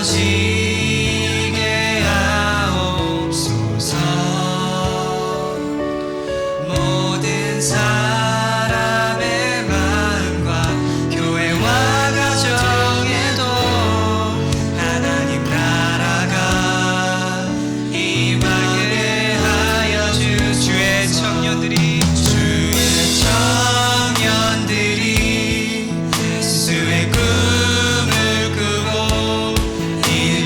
이루어지게 하옵소서. 모든 사람의 마음과 교회와 가정에도 하나님 나라가 임하게 하여 주의 청년들이 예수의 꿈을 꾸고 이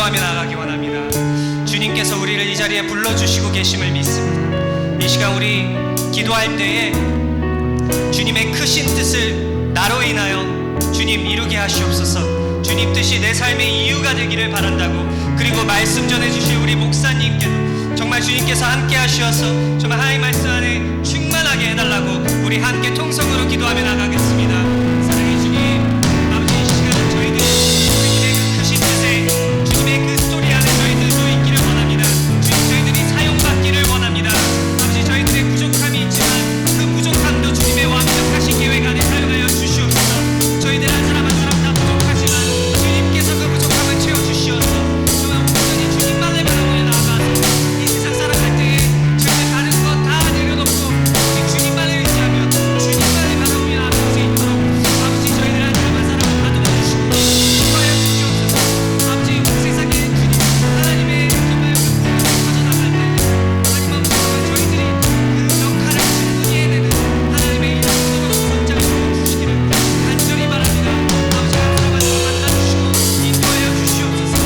기도하며 나가기 원합니다. 주님께서 우리를 이 자리에 불러주시고 계심을 믿습니다. 이 시간 우리 기도할 때에 주님의 크신 뜻을 나로 인하여 주님 이루게 하시옵소서. 주님 뜻이 내 삶의 이유가 되기를 바란다고, 그리고 말씀 전해주실 우리 목사님께도 정말 주님께서 함께 하시어서 정말 하나님 말씀 안에 충만하게 해달라고 우리 함께 통성으로 기도하며 나가겠습니다. 사랑의 주님, 아버지, 이 시간은 저희들이 주님의 그 크신 뜻에, 주님의 그 스토리 안에 저희들도 있기를 원합니다. 주님, 저희들이 사용받기를 원합니다. 아버지, 저희들의 부족함이 있지만 그 부족함도 주님의 완벽하신 계획 안에 사용하여 주시옵소서. 저희들 한 사람 한 사람 다 부족하지만 주님께서 그 부족함을 채워주시어서 정말 온전히 주님만을 바라보며 나아가서 이 세상 살아갈 때에 저희들 다른 것 다 내려놓고 오직 주님만을 의지하며 주님만을 바라보며 나아갈 수 있도록 아버지, 저희들 한 사람 한 사람 다듬어 주시고 인도하여 주시옵소서. 아버지, 세상에 주님 하나님의 정말 그 풍요가 퍼져나갈 때 하나님 아버지, 저희들이 그 역할을 충분히 해내는 하나님의 일꾼으로 성장해 주시기를 간절히 바랍니다. 아버지, 한 사람 한 사람 만나주시고 인도하여 주시옵소서.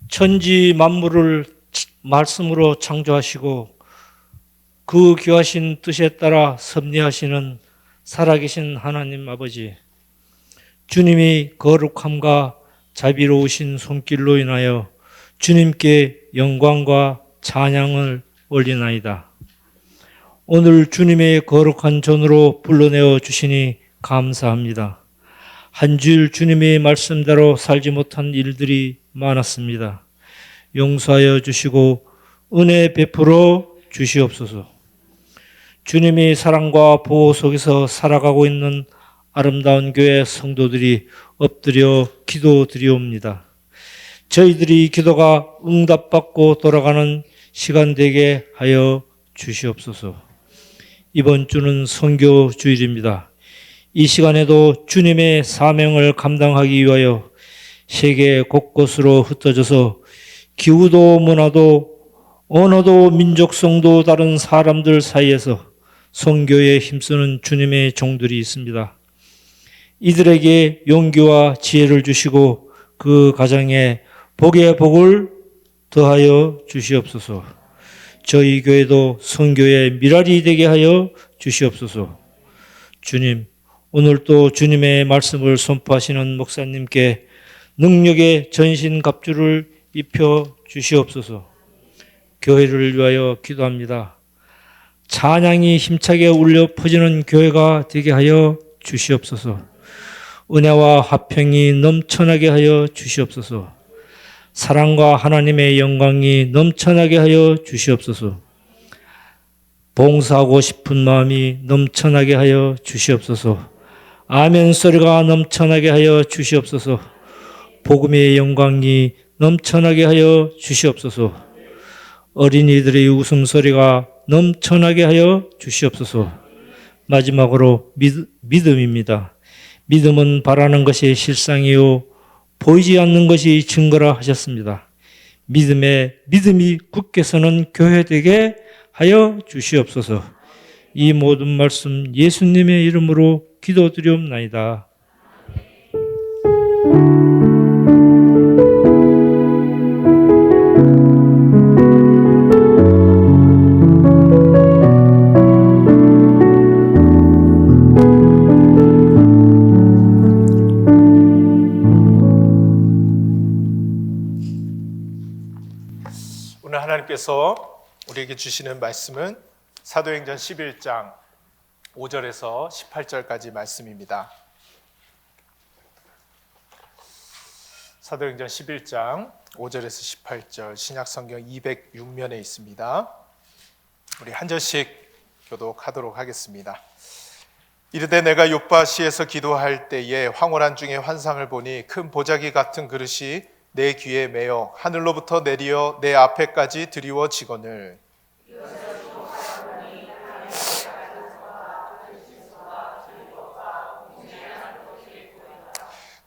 천지 만물을 말씀으로 창조하시고 그 귀하신 뜻에 따라 섭리하시는 살아계신 하나님 아버지, 주님이 거룩함과 자비로우신 손길로 인하여 주님께 영광과 찬양을 올리나이다. 오늘 주님의 거룩한 전으로 불러내어 주시니 감사합니다. 한 주일 주님의 말씀대로 살지 못한 일들이 많았습니다. 용서하여 주시고 은혜 베풀어 주시옵소서. 주님의 사랑과 보호 속에서 살아가고 있는 아름다운 교회 성도들이 엎드려 기도드리옵니다. 저희들이 기도가 응답받고 돌아가는 시간 되게 하여 주시옵소서. 이번 주는 선교 주일입니다. 이 시간에도 주님의 사명을 감당하기 위하여 세계 곳곳으로 흩어져서 기후도 문화도 언어도 민족성도 다른 사람들 사이에서 선교에 힘쓰는 주님의 종들이 있습니다. 이들에게 용기와 지혜를 주시고 그 가정에 복의 복을 더하여 주시옵소서. 저희 교회도 선교의 미랄이 되게 하여 주시옵소서. 주님, 오늘도 주님의 말씀을 선포하시는 목사님께 능력의 전신갑주를 입혀 주시옵소서. 교회를 위하여 기도합니다. 찬양이 힘차게 울려 퍼지는 교회가 되게 하여 주시옵소서. 은혜와 화평이 넘쳐나게 하여 주시옵소서. 사랑과 하나님의 영광이 넘쳐나게 하여 주시옵소서. 봉사하고 싶은 마음이 넘쳐나게 하여 주시옵소서. 아멘 소리가 넘쳐나게 하여 주시옵소서. 복음의 영광이 넘쳐나게 하여 주시옵소서. 어린이들의 웃음소리가 넘쳐나게 하여 주시옵소서. 마지막으로 믿음입니다. 믿음은 바라는 것이 실상이요 보이지 않는 것이 증거라 하셨습니다. 믿음이 굳게 서는 교회 되게 하여 주시옵소서. 이 모든 말씀 예수님의 이름으로 기도드리옵나이다. 오늘 하나님께서 우리에게 주시는 말씀은 사도행전 11장 5절에서 18절까지 말씀입니다. 사도행전 11장 5절에서 18절 신약성경 206면에 있습니다. 우리 한 절씩 교독하도록 하겠습니다. 이르되 내가 욥바시에서 기도할 때에 황홀한 중에 환상을 보니 큰 보자기 같은 그릇이 내 귀에 매어 하늘로부터 내리어 내 앞에까지 드리워지거늘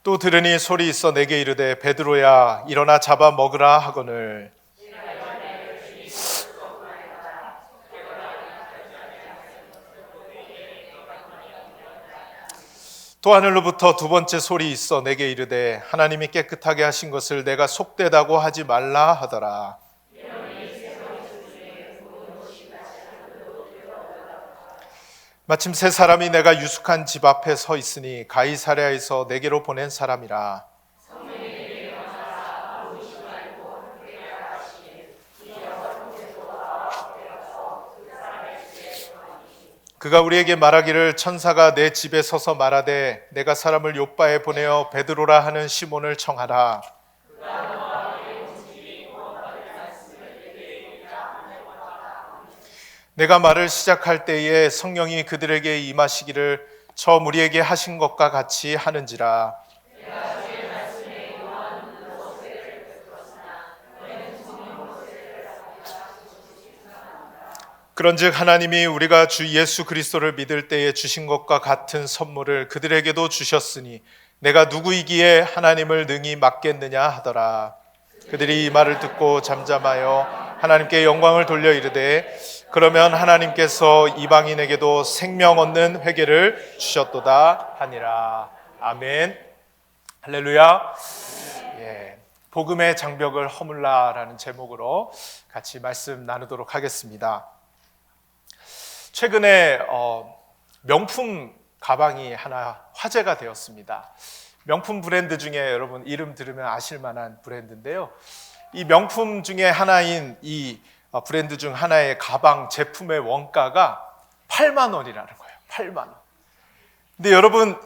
또 들으니 소리 있어 내게 이르되 베드로야 일어나 잡아 먹으라 하거늘 또 하늘로부터 두 번째 소리 있어 내게 이르되 하나님이 깨끗하게 하신 것을 내가 속되다고 하지 말라 하더라. 마침 세 사람이 내가 유숙한 집 앞에 서 있으니 가이사랴에서 내게로 보낸 사람이라. 그가 우리에게 말하기를 천사가 내 집에 서서 말하되 내가 사람을 욥바에 보내어 베드로라 하는 시몬을 청하라. 내가 말을 시작할 때에 성령이 그들에게 임하시기를 처음 우리에게 하신 것과 같이 하는지라. 그런즉 하나님이 우리가 주 예수 그리스도를 믿을 때에 주신 것과 같은 선물을 그들에게도 주셨으니 내가 누구이기에 하나님을 능히 맡겠느냐 하더라. 그들이 이 말을 듣고 잠잠하여 하나님께 영광을 돌려 이르되 그러면 하나님께서 이방인에게도 생명 얻는 회개를 주셨도다 하니라. 아멘. 할렐루야. 복음의 장벽을 허물라라는 제목으로 같이 말씀 나누도록 하겠습니다. 최근에 명품 가방이 하나 화제가 되었습니다. 명품 브랜드 중에 여러분 이름 들으면 아실 만한 브랜드인데요. 이 명품 중에 하나인 이 브랜드 중 하나의 가방 제품의 원가가 8만 원이라는 거예요. 8만 원. 근데 여러분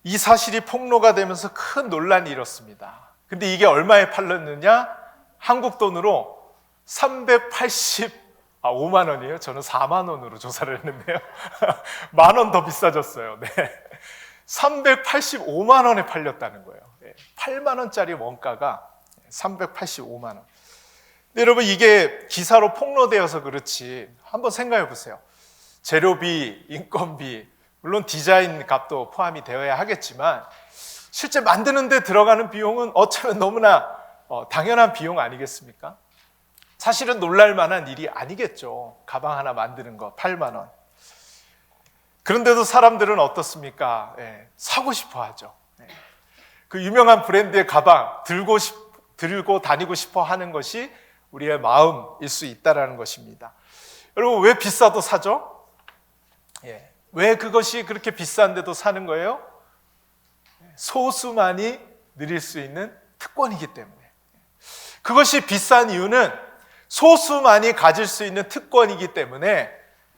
이 사실이 폭로가 되면서 큰 논란이 일었습니다. 근데 이게 얼마에 팔렸느냐? 한국 돈으로 385만 원이에요. 저는 4만 원으로 조사를 했는데요. 만 원 더 비싸졌어요. 네. 385만 원에 팔렸다는 거예요. 8만 원짜리 원가가 385만 원. 근데 여러분 이게 기사로 폭로되어서 그렇지 한번 생각해 보세요. 재료비, 인건비, 물론 디자인 값도 포함이 되어야 하겠지만 실제 만드는 데 들어가는 비용은 어쩌면 너무나 당연한 비용 아니겠습니까? 사실은 놀랄 만한 일이 아니겠죠. 가방 하나 만드는 거 8만 원. 그런데도 사람들은 어떻습니까? 사고 싶어 하죠. 그 유명한 브랜드의 가방 들고 다니고 싶어 하는 것이 우리의 마음일 수 있다는 것입니다. 여러분 왜 비싸도 사죠? 왜 그것이 그렇게 비싼데도 사는 거예요? 소수만이 누릴 수 있는 특권이기 때문에. 그것이 비싼 이유는 소수만이 가질 수 있는 특권이기 때문에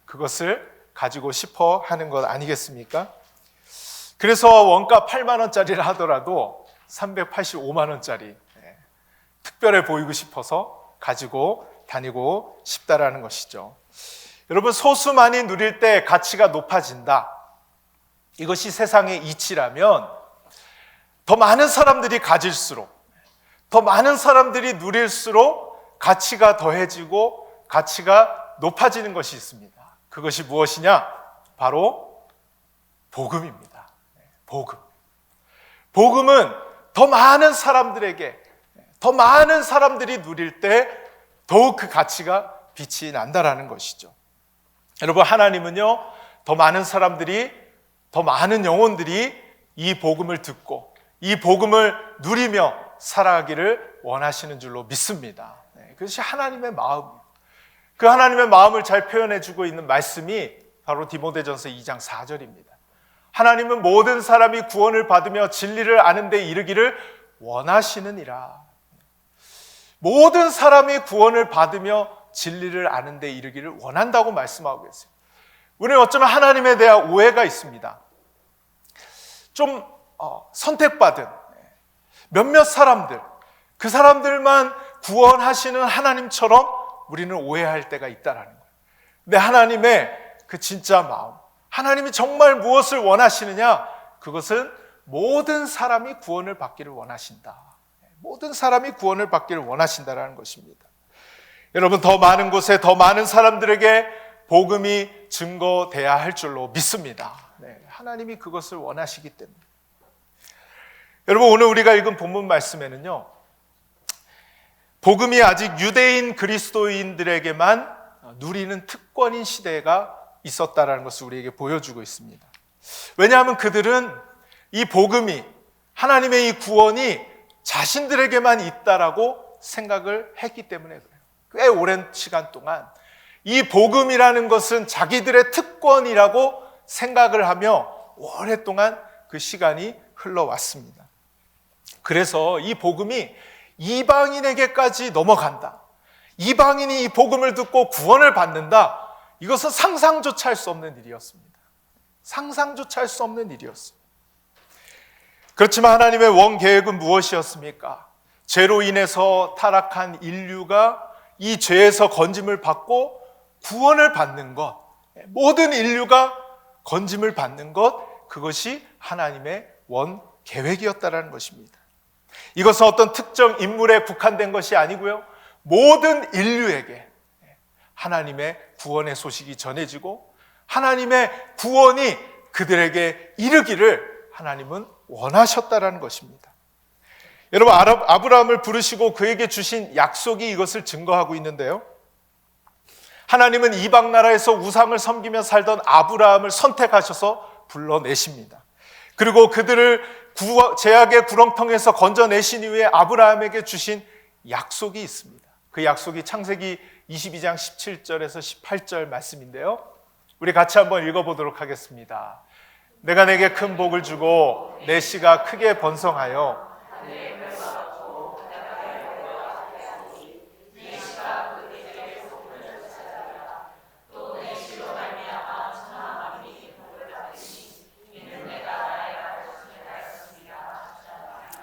그것을 가지고 싶어 하는 것 아니겠습니까? 그래서 원가 8만 원짜리를 하더라도 385만 원짜리 특별해 보이고 싶어서 가지고 다니고 싶다라는 것이죠. 여러분 소수만이 누릴 때 가치가 높아진다. 이것이 세상의 이치라면 더 많은 사람들이 가질수록 더 많은 사람들이 누릴수록 가치가 더해지고 가치가 높아지는 것이 있습니다. 그것이 무엇이냐? 바로 복음입니다. 복음. 복음은 더 많은 사람들에게 더 많은 사람들이 누릴 때 더욱 그 가치가 빛이 난다라는 것이죠. 여러분 하나님은요 더 많은 사람들이 더 많은 영혼들이 이 복음을 듣고 이 복음을 누리며 살아가기를 원하시는 줄로 믿습니다. 그것이 하나님의 마음. 그 하나님의 마음을 잘 표현해주고 있는 말씀이 바로 디모데전서 2장 4절입니다. 하나님은 모든 사람이 구원을 받으며 진리를 아는 데 이르기를 원하시느니라. 모든 사람이 구원을 받으며 진리를 아는 데 이르기를 원한다고 말씀하고 계세요. 우리는 어쩌면 하나님에 대한 오해가 있습니다. 좀 선택받은 몇몇 사람들, 그 사람들만 구원하시는 하나님처럼 우리는 오해할 때가 있다는 거예요. 근데 하나님의 그 진짜 마음, 하나님이 정말 무엇을 원하시느냐? 그것은 모든 사람이 구원을 받기를 원하신다. 모든 사람이 구원을 받기를 원하신다라는 것입니다. 여러분, 더 많은 곳에 더 많은 사람들에게 복음이 증거돼야 할 줄로 믿습니다. 하나님이 그것을 원하시기 때문에. 여러분, 오늘 우리가 읽은 본문 말씀에는요, 복음이 아직 유대인 그리스도인들에게만 누리는 특권인 시대가 있었다라는 것을 우리에게 보여주고 있습니다. 왜냐하면 그들은 이 복음이, 하나님의 이 구원이 자신들에게만 있다라고 생각을 했기 때문에 그래요. 꽤 오랜 시간 동안 이 복음이라는 것은 자기들의 특권이라고 생각을 하며 오랫동안 그 시간이 흘러왔습니다. 그래서 이 복음이 이방인에게까지 넘어간다, 이방인이 이 복음을 듣고 구원을 받는다, 이것은 상상조차 할 수 없는 일이었습니다. 상상조차 할 수 없는 일이었습니다. 그렇지만 하나님의 원 계획은 무엇이었습니까? 죄로 인해서 타락한 인류가 이 죄에서 건짐을 받고 구원을 받는 것, 모든 인류가 건짐을 받는 것, 그것이 하나님의 원 계획이었다라는 것입니다. 이것은 어떤 특정 인물에 국한된 것이 아니고요, 모든 인류에게 하나님의 구원의 소식이 전해지고 하나님의 구원이 그들에게 이르기를 하나님은 원하셨다라는 것입니다. 여러분, 아브라함을 부르시고 그에게 주신 약속이 이것을 증거하고 있는데요, 하나님은 이방 나라에서 우상을 섬기며 살던 아브라함을 선택하셔서 불러내십니다. 그리고 그들을 제약의 구렁텅이에서 건져내신 이후에 아브라함에게 주신 약속이 있습니다. 그 약속이 창세기 22장 17절에서 18절 말씀인데요, 우리 같이 한번 읽어보도록 하겠습니다. 내가 내게 큰 복을 주고 내 씨가 크게 번성하여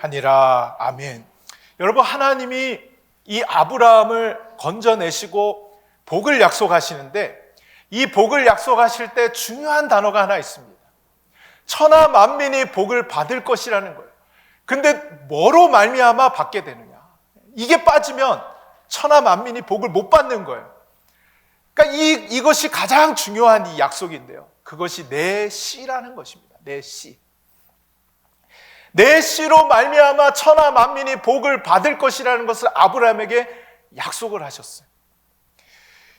하니라. 아멘. 여러분, 하나님이 이 아브라함을 건져내시고 복을 약속하시는데, 이 복을 약속하실 때 중요한 단어가 하나 있습니다. 천하 만민이 복을 받을 것이라는 거예요. 근데 뭐로 말미암아 받게 되느냐? 이게 빠지면 천하 만민이 복을 못 받는 거예요. 그러니까 이것이 가장 중요한 이 약속인데요, 그것이 내 씨라는 것입니다. 내 씨. 내 씨로 말미암아 천하 만민이 복을 받을 것이라는 것을 아브라함에게 약속을 하셨어요.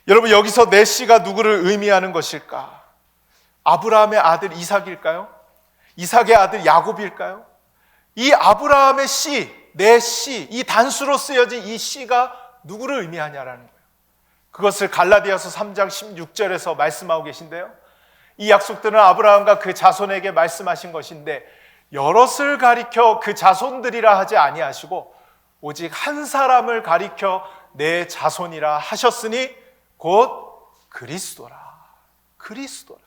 여러분, 여기서 내 씨가 누구를 의미하는 것일까? 아브라함의 아들 이삭일까요? 이삭의 아들 야곱일까요? 이 아브라함의 씨, 내 씨, 이 단수로 쓰여진 이 씨가 누구를 의미하냐라는 거예요. 그것을 갈라디아서 3장 16절에서 말씀하고 계신데요, 이 약속들은 아브라함과 그 자손에게 말씀하신 것인데 여럿을 가리켜 그 자손들이라 하지 아니하시고 오직 한 사람을 가리켜 내 자손이라 하셨으니 곧 그리스도라. 그리스도라.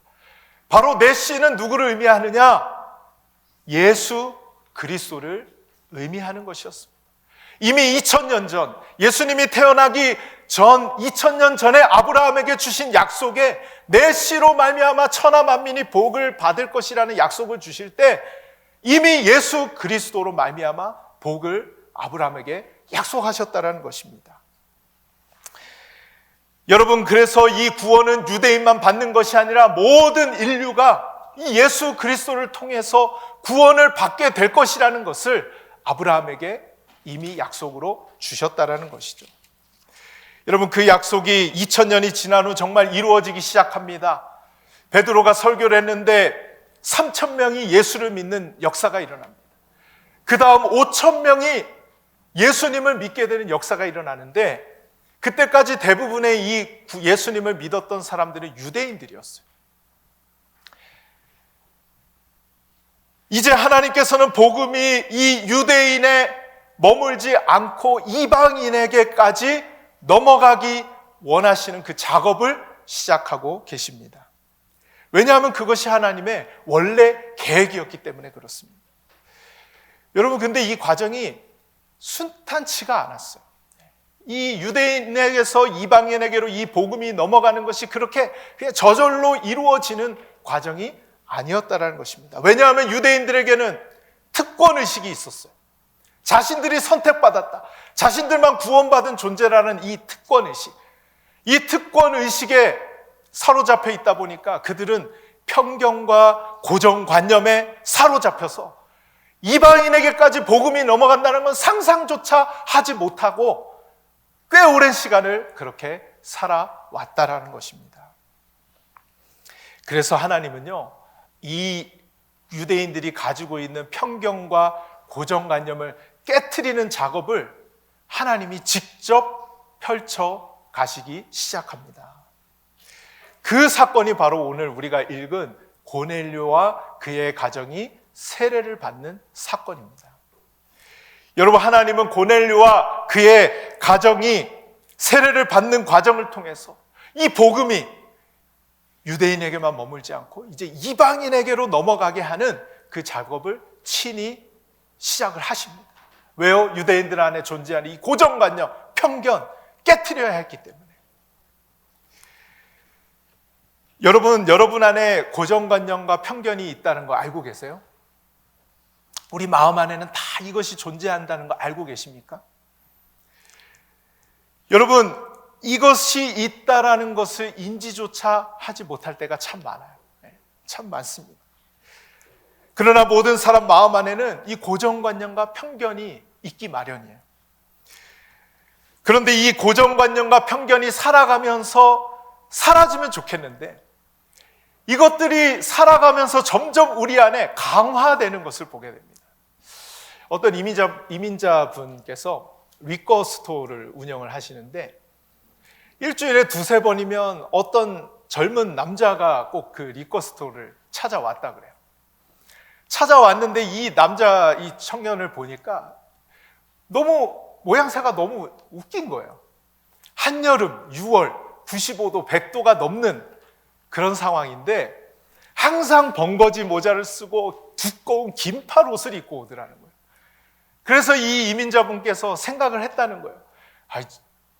바로 내 씨는 누구를 의미하느냐? 예수 그리스도를 의미하는 것이었습니다. 이미 2000년 전, 예수님이 태어나기 전 2000년 전에 아브라함에게 주신 약속에 내 씨로 말미암아 천하 만민이 복을 받을 것이라는 약속을 주실 때 이미 예수 그리스도로 말미암아 복을 아브라함에게 약속하셨다라는 것입니다. 여러분, 그래서 이 구원은 유대인만 받는 것이 아니라 모든 인류가 이 예수 그리스도를 통해서 구원을 받게 될 것이라는 것을 아브라함에게 이미 약속으로 주셨다라는 것이죠. 여러분, 그 약속이 2000년이 지난 후 정말 이루어지기 시작합니다. 베드로가 설교를 했는데 3000명이 예수를 믿는 역사가 일어납니다. 그 다음 5000명이 예수님을 믿게 되는 역사가 일어나는데, 그때까지 대부분의 이 예수님을 믿었던 사람들은 유대인들이었어요. 이제 하나님께서는 복음이 이 유대인에 머물지 않고 이방인에게까지 넘어가기 원하시는 그 작업을 시작하고 계십니다. 왜냐하면 그것이 하나님의 원래 계획이었기 때문에 그렇습니다. 여러분, 근데 이 과정이 순탄치가 않았어요. 이 유대인에게서 이방인에게로 이 복음이 넘어가는 것이 그렇게 그냥 저절로 이루어지는 과정이 아니었다라는 것입니다. 왜냐하면 유대인들에게는 특권의식이 있었어요. 자신들이 선택받았다, 자신들만 구원받은 존재라는 이 특권의식, 이 특권의식에 사로잡혀 있다 보니까 그들은 편견과 고정관념에 사로잡혀서 이방인에게까지 복음이 넘어간다는 건 상상조차 하지 못하고 꽤 오랜 시간을 그렇게 살아왔다라는 것입니다. 그래서 하나님은요, 이 유대인들이 가지고 있는 편견과 고정관념을 깨트리는 작업을 하나님이 직접 펼쳐 가시기 시작합니다. 그 사건이 바로 오늘 우리가 읽은 고넬료와 그의 가정이 세례를 받는 사건입니다. 여러분, 하나님은 고넬료와 그의 가정이 세례를 받는 과정을 통해서 이 복음이 유대인에게만 머물지 않고 이제 이방인에게로 넘어가게 하는 그 작업을 친히 시작을 하십니다. 왜요? 유대인들 안에 존재하는 이 고정관념, 편견 깨트려야 했기 때문에. 여러분 안에 고정관념과 편견이 있다는 거 알고 계세요? 우리 마음 안에는 다 이것이 존재한다는 거 알고 계십니까? 여러분, 이것이 있다라는 것을 인지조차 하지 못할 때가 참 많아요. 참 많습니다. 그러나 모든 사람 마음 안에는 이 고정관념과 편견이 있기 마련이에요. 그런데 이 고정관념과 편견이 살아가면서 사라지면 좋겠는데 이것들이 살아가면서 점점 우리 안에 강화되는 것을 보게 됩니다. 어떤 이민자분께서 리커 스토어를 운영을 하시는데 일주일에 2-3번이면 어떤 젊은 남자가 꼭 그 리커 스토어를 찾아왔다 그래요. 찾아왔는데 이 청년을 보니까 모양새가 너무 웃긴 거예요. 한여름 6월 95도 100도가 넘는 그런 상황인데 항상 벙거지 모자를 쓰고 두꺼운 긴팔 옷을 입고 오더라는 거예요. 그래서 이 이민자분께서 생각을 했다는 거예요.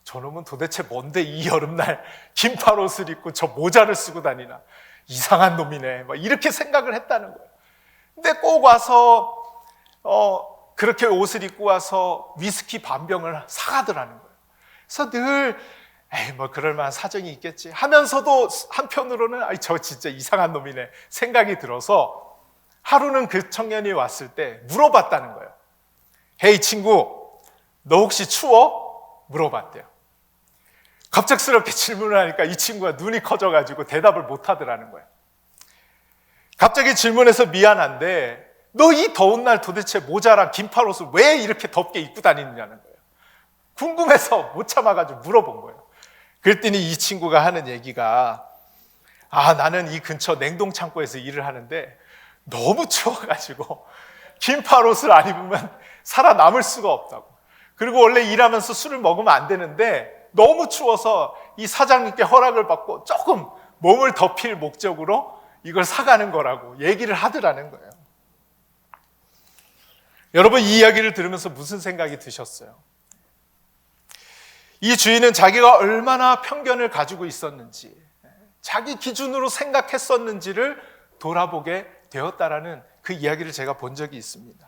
저놈은 도대체 뭔데 이 여름날 긴팔 옷을 입고 저 모자를 쓰고 다니나, 이상한 놈이네, 이렇게 생각을 했다는 거예요. 근데 꼭 와서 그렇게 옷을 입고 와서 위스키 반병을 사가더라는 거예요. 그래서 늘 그럴 만한 사정이 있겠지 하면서도 한편으로는 저 진짜 이상한 놈이네 생각이 들어서 하루는 그 청년이 왔을 때 물어봤다는 거예요. 헤이 친구, 너 혹시 추워? 물어봤대요. 갑작스럽게 질문을 하니까 이 친구가 눈이 커져가지고 대답을 못 하더라는 거예요. 갑자기 질문해서 미안한데 너 이 더운 날 도대체 모자랑 긴팔 옷을 왜 이렇게 덥게 입고 다니느냐는 거예요. 궁금해서 못 참아가지고 물어본 거예요. 그랬더니 이 친구가 하는 얘기가 나는 이 근처 냉동창고에서 일을 하는데 너무 추워가지고 긴팔 옷을 안 입으면 살아남을 수가 없다고. 그리고 원래 일하면서 술을 먹으면 안 되는데 너무 추워서 이 사장님께 허락을 받고 조금 몸을 덮일 목적으로 이걸 사가는 거라고 얘기를 하더라는 거예요. 여러분, 이 이야기를 들으면서 무슨 생각이 드셨어요? 이 주인은 자기가 얼마나 편견을 가지고 있었는지, 자기 기준으로 생각했었는지를 돌아보게 되었다라는 그 이야기를 제가 본 적이 있습니다.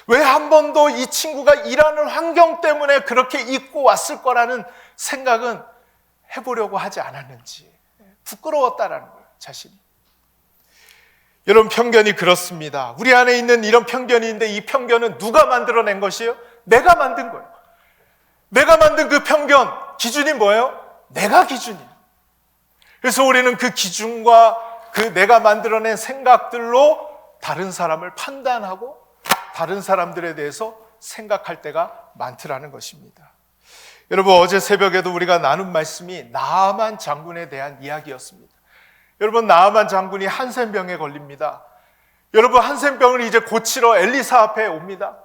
왜 한 번도 이 친구가 일하는 환경 때문에 그렇게 입고 왔을 거라는 생각은 해보려고 하지 않았는지, 부끄러웠다라는 거예요, 자신이. 여러분, 편견이 그렇습니다. 우리 안에 있는 이런 편견이 있는데 이 편견은 누가 만들어낸 것이에요? 내가 만든 거예요. 내가 만든 그 편견, 기준이 뭐예요? 내가 기준이에요. 그래서 우리는 그 기준과 그 내가 만들어낸 생각들로 다른 사람을 판단하고 다른 사람들에 대해서 생각할 때가 많더라는 것입니다. 여러분, 어제 새벽에도 우리가 나눈 말씀이 나아만 장군에 대한 이야기였습니다. 여러분, 나아만 장군이 한센병에 걸립니다. 여러분, 한센병을 이제 고치러 엘리사 앞에 옵니다.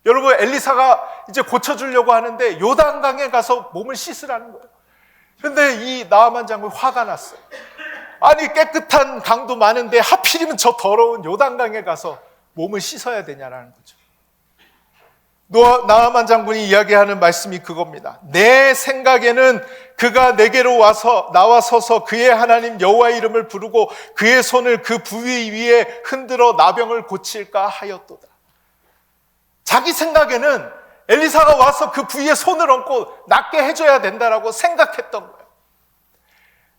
여러분, 엘리사가 이제 고쳐주려고 하는데 요단강에 가서 몸을 씻으라는 거예요. 그런데 이 나아만 장군이 화가 났어요. 아니, 깨끗한 강도 많은데 하필이면 저 더러운 요단강에 가서 몸을 씻어야 되냐라는 거죠. 나아만 장군이 이야기하는 말씀이 그겁니다. 내 생각에는 그가 내게로 나와서서 그의 하나님 여호와의 이름을 부르고 그의 손을 그 부위 위에 흔들어 나병을 고칠까 하였도다. 자기 생각에는 엘리사가 와서 그 부위에 손을 얹고 낫게 해줘야 된다라고 생각했던 거예요.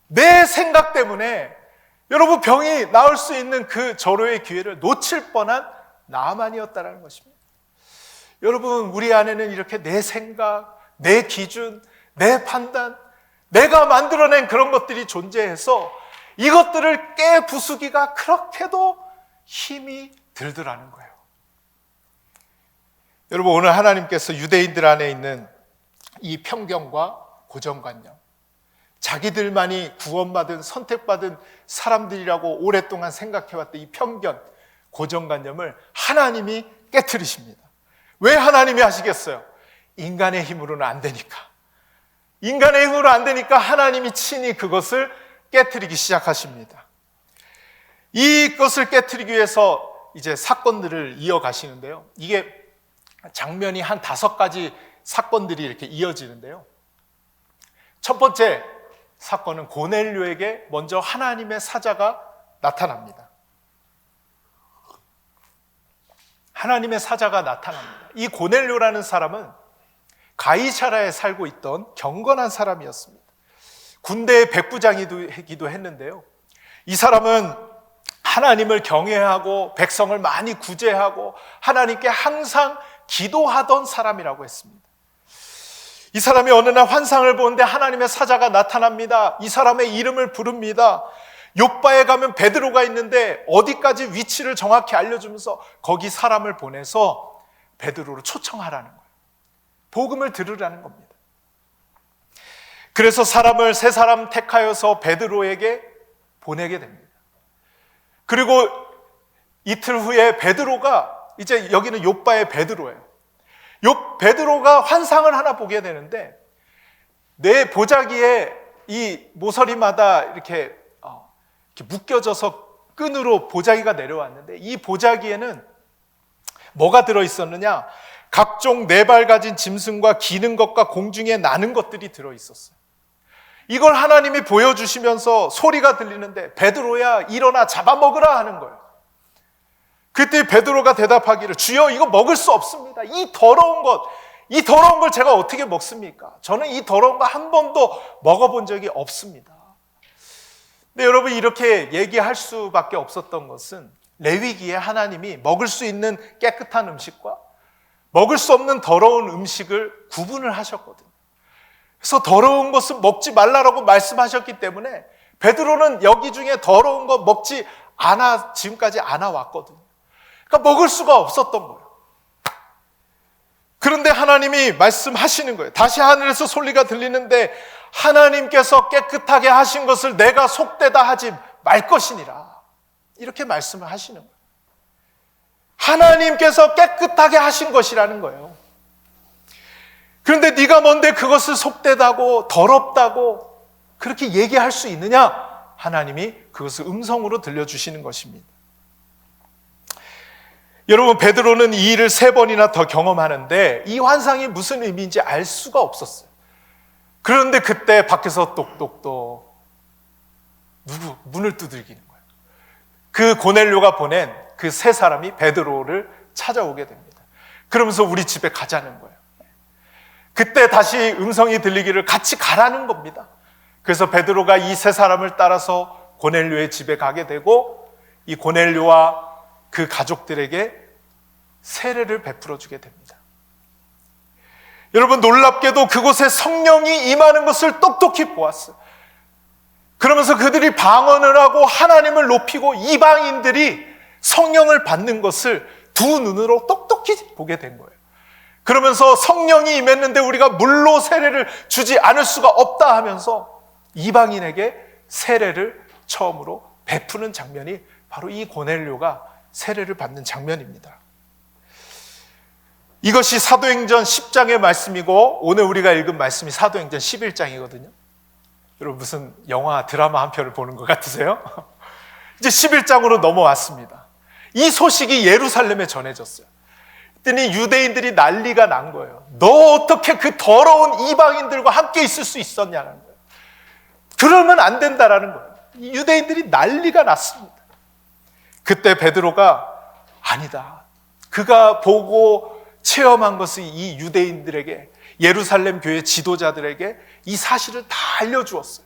내 생각 때문에 여러분 병이 나을 수 있는 그 절호의 기회를 놓칠 뻔한 나아만이었다는 것입니다. 여러분, 우리 안에는 이렇게 내 생각, 내 기준, 내 판단, 내가 만들어낸 그런 것들이 존재해서 이것들을 깨부수기가 그렇게도 힘이 들더라는 거예요. 여러분, 오늘 하나님께서 유대인들 안에 있는 이 편견과 고정관념, 자기들만이 구원받은 선택받은 사람들이라고 오랫동안 생각해왔던 이 편견, 고정관념을 하나님이 깨트리십니다. 왜 하나님이 하시겠어요? 인간의 힘으로는 안 되니까. 인간의 힘으로 안 되니까 하나님이 친히 그것을 깨트리기 시작하십니다. 이것을 깨트리기 위해서 이제 사건들을 이어가시는데요. 이게 장면이 한 5가지 사건들이 이렇게 이어지는데요. 첫 번째 사건은 고넬료에게 먼저 하나님의 사자가 나타납니다. 하나님의 사자가 나타납니다. 이 고넬료라는 사람은 가이사랴에 살고 있던 경건한 사람이었습니다. 군대의 백부장이기도 했는데요. 이 사람은 하나님을 경외하고 백성을 많이 구제하고 하나님께 항상 기도하던 사람이라고 했습니다. 이 사람이 어느 날 환상을 보는데 하나님의 사자가 나타납니다. 이 사람의 이름을 부릅니다. 욥바에 가면 베드로가 있는데 어디까지 위치를 정확히 알려주면서 거기 사람을 보내서 베드로를 초청하라는 거예요. 복음을 들으라는 겁니다. 그래서 세 사람 택하여서 베드로에게 보내게 됩니다. 그리고 이틀 후에 베드로가, 이제 여기는 욥바의 베드로예요. 베드로가 환상을 하나 보게 되는데 내 보자기에 이 모서리마다 이렇게 묶여져서 끈으로 보자기가 내려왔는데 이 보자기에는 뭐가 들어있었느냐? 각종 4발 가진 짐승과 기는 것과 공중에 나는 것들이 들어있었어요. 이걸 하나님이 보여주시면서 소리가 들리는데 베드로야 일어나 잡아먹으라 하는 거예요. 그때 베드로가 대답하기를 주여 이거 먹을 수 없습니다. 이 더러운 걸 제가 어떻게 먹습니까? 저는 이 더러운 거 한 번도 먹어본 적이 없습니다. 근데 여러분 이렇게 얘기할 수밖에 없었던 것은 레위기에 하나님이 먹을 수 있는 깨끗한 음식과 먹을 수 없는 더러운 음식을 구분을 하셨거든요. 그래서 더러운 것은 먹지 말라라고 말씀하셨기 때문에 베드로는 여기 중에 더러운 거 먹지 않아 지금까지 안 왔거든요. 그러니까 먹을 수가 없었던 거예요. 그런데 하나님이 말씀하시는 거예요. 다시 하늘에서 소리가 들리는데 하나님께서 깨끗하게 하신 것을 내가 속되다 하지 말 것이니라. 이렇게 말씀을 하시는 거예요. 하나님께서 깨끗하게 하신 것이라는 거예요. 그런데 네가 뭔데 그것을 속되다고 더럽다고 그렇게 얘기할 수 있느냐? 하나님이 그것을 음성으로 들려주시는 것입니다. 여러분 베드로는 이 일을 3번이나 더 경험하는데 이 환상이 무슨 의미인지 알 수가 없었어요. 그런데 그때 밖에서 똑똑똑 문을 두들기는 거예요. 그 고넬료가 보낸 그 3사람이 베드로를 찾아오게 됩니다. 그러면서 우리 집에 가자는 거예요. 그때 다시 음성이 들리기를 같이 가라는 겁니다. 그래서 베드로가 이 3사람을 따라서 고넬료의 집에 가게 되고 이 고넬료와 그 가족들에게 세례를 베풀어 주게 됩니다. 여러분 놀랍게도 그곳에 성령이 임하는 것을 똑똑히 보았어요. 그러면서 그들이 방언을 하고 하나님을 높이고 이방인들이 성령을 받는 것을 두 눈으로 똑똑히 보게 된 거예요. 그러면서 성령이 임했는데 우리가 물로 세례를 주지 않을 수가 없다 하면서 이방인에게 세례를 처음으로 베푸는 장면이 바로 이 고넬료가 세례를 받는 장면입니다. 이것이 사도행전 10장의 말씀이고 오늘 우리가 읽은 말씀이 사도행전 11장이거든요. 여러분 무슨 영화 드라마 한 편을 보는 것 같으세요? 이제 11장으로 넘어왔습니다. 이 소식이 예루살렘에 전해졌어요. 그랬더니 유대인들이 난리가 난 거예요. 너 어떻게 그 더러운 이방인들과 함께 있을 수 있었냐는 거예요. 그러면 안 된다라는 거예요. 유대인들이 난리가 났습니다. 그때 베드로가 아니다. 그가 보고 체험한 것을 이 유대인들에게, 예루살렘 교회 지도자들에게 이 사실을 다 알려주었어요.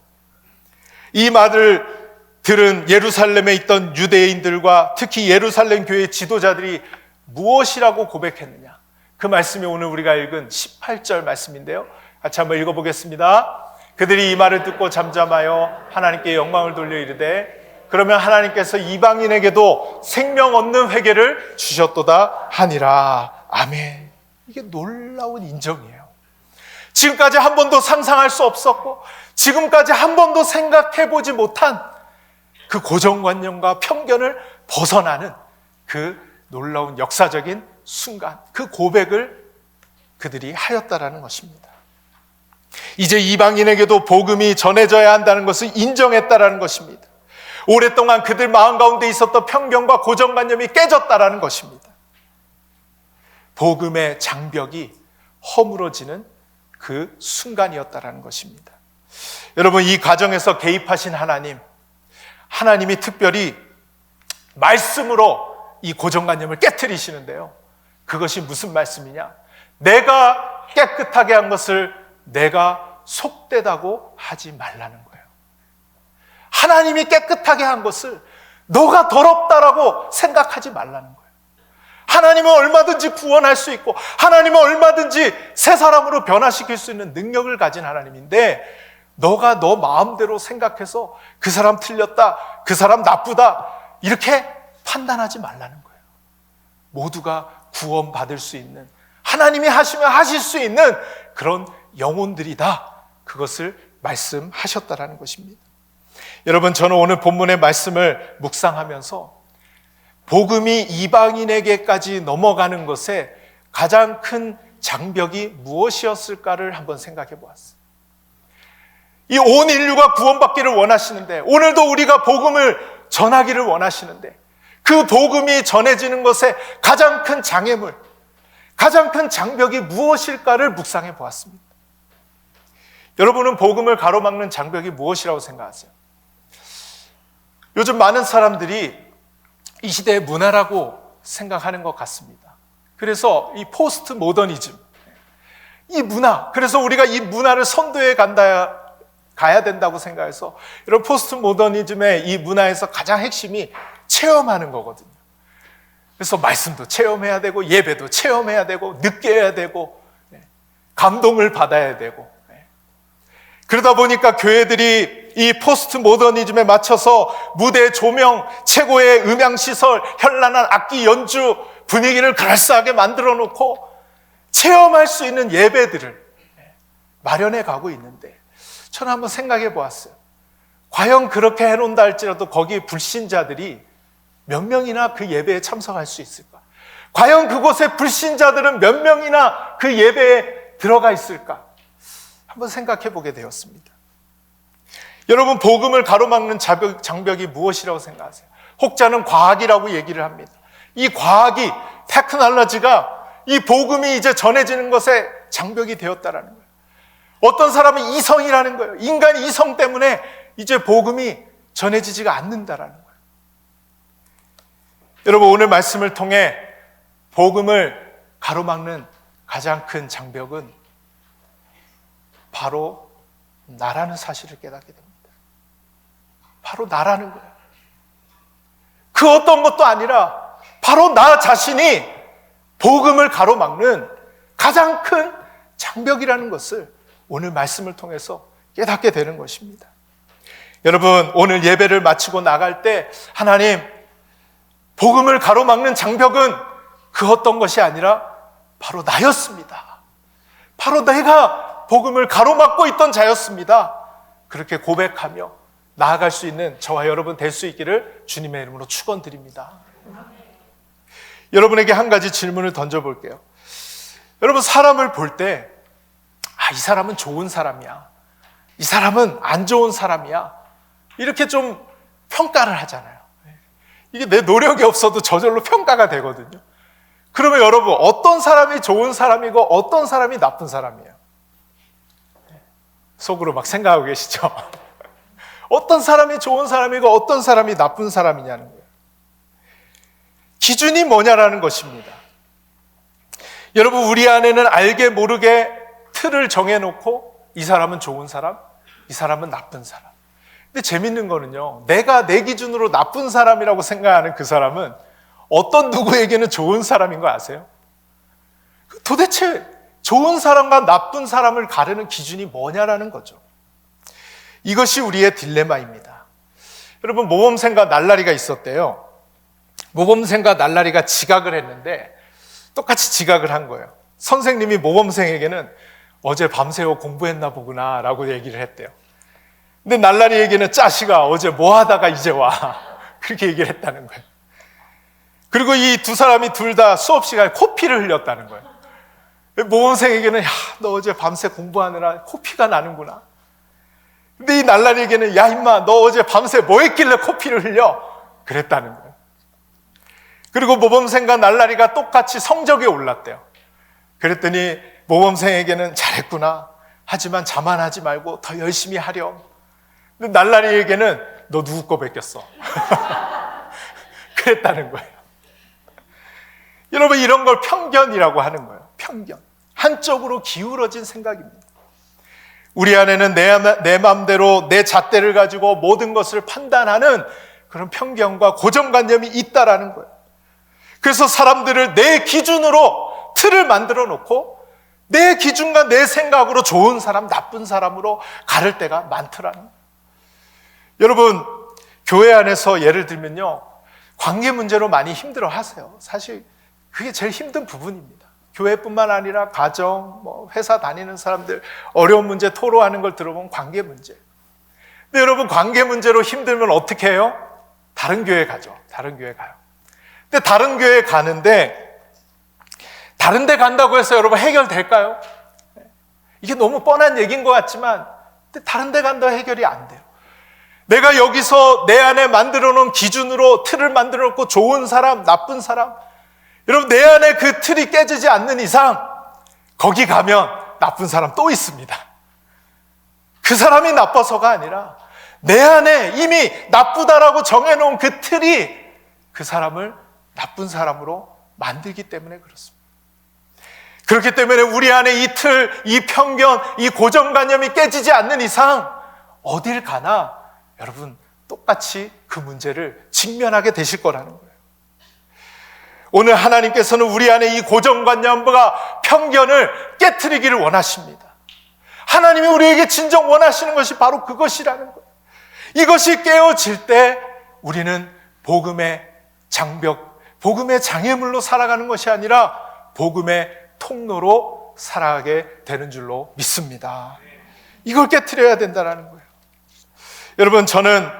이 말을 들은 예루살렘에 있던 유대인들과 특히 예루살렘 교회 지도자들이 무엇이라고 고백했느냐? 그 말씀이 오늘 우리가 읽은 18절 말씀인데요. 같이 한번 읽어보겠습니다. 그들이 이 말을 듣고 잠잠하여 하나님께 영광을 돌려 이르되 그러면 하나님께서 이방인에게도 생명 얻는 회개를 주셨도다 하니라. 아멘. 이게 놀라운 인정이에요. 지금까지 한 번도 상상할 수 없었고 지금까지 한 번도 생각해보지 못한 그 고정관념과 편견을 벗어나는 그 놀라운 역사적인 순간, 그 고백을 그들이 하였다라는 것입니다. 이제 이방인에게도 복음이 전해져야 한다는 것을 인정했다라는 것입니다. 오랫동안 그들 마음 가운데 있었던 편견과 고정관념이 깨졌다라는 것입니다. 복음의 장벽이 허물어지는 그 순간이었다라는 것입니다. 여러분, 이 과정에서 개입하신 하나님이 특별히 말씀으로 이 고정관념을 깨트리시는데요. 그것이 무슨 말씀이냐? 내가 깨끗하게 한 것을 내가 속되다고 하지 말라는 거예요. 하나님이 깨끗하게 한 것을 너가 더럽다라고 생각하지 말라는 거예요. 하나님은 얼마든지 구원할 수 있고 하나님은 얼마든지 새 사람으로 변화시킬 수 있는 능력을 가진 하나님인데 너가 너 마음대로 생각해서 그 사람 틀렸다, 그 사람 나쁘다 이렇게 판단하지 말라는 거예요. 모두가 구원받을 수 있는, 하나님이 하시면 하실 수 있는 그런 영혼들이다. 그것을 말씀하셨다라는 것입니다. 여러분, 저는 오늘 본문의 말씀을 묵상하면서 복음이 이방인에게까지 넘어가는 것에 가장 큰 장벽이 무엇이었을까를 한번 생각해 보았어요. 이 온 인류가 구원받기를 원하시는데, 오늘도 우리가 복음을 전하기를 원하시는데, 그 복음이 전해지는 것에 가장 큰 장애물, 가장 큰 장벽이 무엇일까를 묵상해 보았습니다. 여러분은 복음을 가로막는 장벽이 무엇이라고 생각하세요? 요즘 많은 사람들이 이 시대의 문화라고 생각하는 것 같습니다. 그래서 이 포스트 모더니즘, 이 문화, 그래서 우리가 이 문화를 선도해 가야 된다고 생각해서 이런 포스트 모더니즘의 이 문화에서 가장 핵심이 체험하는 거거든요. 그래서 말씀도 체험해야 되고 예배도 체험해야 되고 느껴야 되고 감동을 받아야 되고, 그러다 보니까 교회들이 이 포스트 모더니즘에 맞춰서 무대 조명, 최고의 음향시설, 현란한 악기 연주, 분위기를 그럴싸하게 만들어 놓고 체험할 수 있는 예배들을 마련해 가고 있는데, 저는 한번 생각해 보았어요. 과연 그렇게 해놓는다 할지라도 거기 불신자들이 몇 명이나 그 예배에 참석할 수 있을까? 과연 그곳에 불신자들은 몇 명이나 그 예배에 들어가 있을까? 한번 생각해 보게 되었습니다. 여러분, 복음을 가로막는 장벽이 무엇이라고 생각하세요? 혹자는 과학이라고 얘기를 합니다. 이 과학이, 테크놀로지가 이 복음이 이제 전해지는 것에 장벽이 되었다라는 거예요. 어떤 사람은 이성이라는 거예요. 인간 이성 때문에 이제 복음이 전해지지가 않는다라는 거예요. 여러분, 오늘 말씀을 통해 복음을 가로막는 가장 큰 장벽은 바로 나라는 사실을 깨닫게 됩니다. 바로 나라는 거예요. 그 어떤 것도 아니라 바로 나 자신이 복음을 가로막는 가장 큰 장벽이라는 것을 오늘 말씀을 통해서 깨닫게 되는 것입니다. 여러분, 오늘 예배를 마치고 나갈 때 하나님, 복음을 가로막는 장벽은 그 어떤 것이 아니라 바로 나였습니다. 바로 내가 복음을 가로막고 있던 자였습니다. 그렇게 고백하며 나아갈 수 있는 저와 여러분 될 수 있기를 주님의 이름으로 축원드립니다. 여러분에게 한 가지 질문을 던져볼게요. 여러분, 사람을 볼 때 이 사람은 좋은 사람이야, 이 사람은 안 좋은 사람이야, 이렇게 좀 평가를 하잖아요. 이게 내 노력이 없어도 저절로 평가가 되거든요. 그러면 여러분, 어떤 사람이 좋은 사람이고 어떤 사람이 나쁜 사람이에요? 속으로 막 생각하고 계시죠? 어떤 사람이 좋은 사람이고 어떤 사람이 나쁜 사람이냐는 거예요. 기준이 뭐냐라는 것입니다. 여러분, 우리 안에는 알게 모르게 틀을 정해놓고 이 사람은 좋은 사람, 이 사람은 나쁜 사람. 근데 재밌는 거는요, 내가 내 기준으로 나쁜 사람이라고 생각하는 그 사람은 어떤 누구에게는 좋은 사람인 거 아세요? 도대체 좋은 사람과 나쁜 사람을 가르는 기준이 뭐냐라는 거죠. 이것이 우리의 딜레마입니다. 여러분, 모범생과 날라리가 있었대요. 모범생과 날라리가 지각을 했는데 똑같이 지각을 한 거예요. 선생님이 모범생에게는 어제 밤새워 공부했나 보구나 라고 얘기를 했대요. 근데 날라리에게는 짜시가 어제 뭐 하다가 이제 와 그렇게 얘기를 했다는 거예요. 그리고 이 두 사람이 둘 다 수업 시간에 코피를 흘렸다는 거예요. 모범생에게는 야, 너 어제 밤새 공부하느라 코피가 나는구나. 근데 이 날라리에게는 야 임마, 너 어제 밤새 뭐 했길래 코피를 흘려? 그랬다는 거예요. 그리고 모범생과 날라리가 똑같이 성적이 올랐대요. 그랬더니 모범생에게는 잘했구나, 하지만 자만하지 말고 더 열심히 하렴. 근데 날라리에게는 너 누구 거 뺏겼어? 그랬다는 거예요. 여러분, 이런 걸 편견이라고 하는 거예요. 편견. 한쪽으로 기울어진 생각입니다. 우리 안에는 내 마음대로 내 잣대를 가지고 모든 것을 판단하는 그런 편견과 고정관념이 있다라는 거예요. 그래서 사람들을 내 기준으로 틀을 만들어 놓고 내 기준과 내 생각으로 좋은 사람, 나쁜 사람으로 가를 때가 많더라는 거예요. 여러분, 교회 안에서 예를 들면요, 관계 문제로 많이 힘들어 하세요. 사실 그게 제일 힘든 부분입니다. 교회뿐만 아니라 가정, 회사 다니는 사람들 어려운 문제 토로하는 걸 들어보면 관계 문제. 근데 여러분, 관계 문제로 힘들면 어떻게 해요? 다른 교회 가죠. 다른 교회 가요. 근데 다른 교회 가는데 다른 데 간다고 해서 여러분 해결될까요? 이게 너무 뻔한 얘기인 것 같지만 근데 다른 데 간다고 해결이 안 돼요. 내가 여기서 내 안에 만들어 놓은 기준으로 틀을 만들어 놓고 좋은 사람, 나쁜 사람, 여러분, 내 안에 그 틀이 깨지지 않는 이상 거기 가면 나쁜 사람 또 있습니다. 그 사람이 나빠서가 아니라 내 안에 이미 나쁘다라고 정해놓은 그 틀이 그 사람을 나쁜 사람으로 만들기 때문에 그렇습니다. 그렇기 때문에 우리 안에 이 틀, 이 편견, 이 고정관념이 깨지지 않는 이상 어딜 가나 여러분 똑같이 그 문제를 직면하게 되실 거라는 거예요. 오늘 하나님께서는 우리 안에 이 고정관념과 편견을 깨트리기를 원하십니다. 하나님이 우리에게 진정 원하시는 것이 바로 그것이라는 거예요. 이것이 깨어질 때 우리는 복음의 장벽, 복음의 장애물로 살아가는 것이 아니라 복음의 통로로 살아가게 되는 줄로 믿습니다. 이걸 깨트려야 된다는 거예요. 여러분, 저는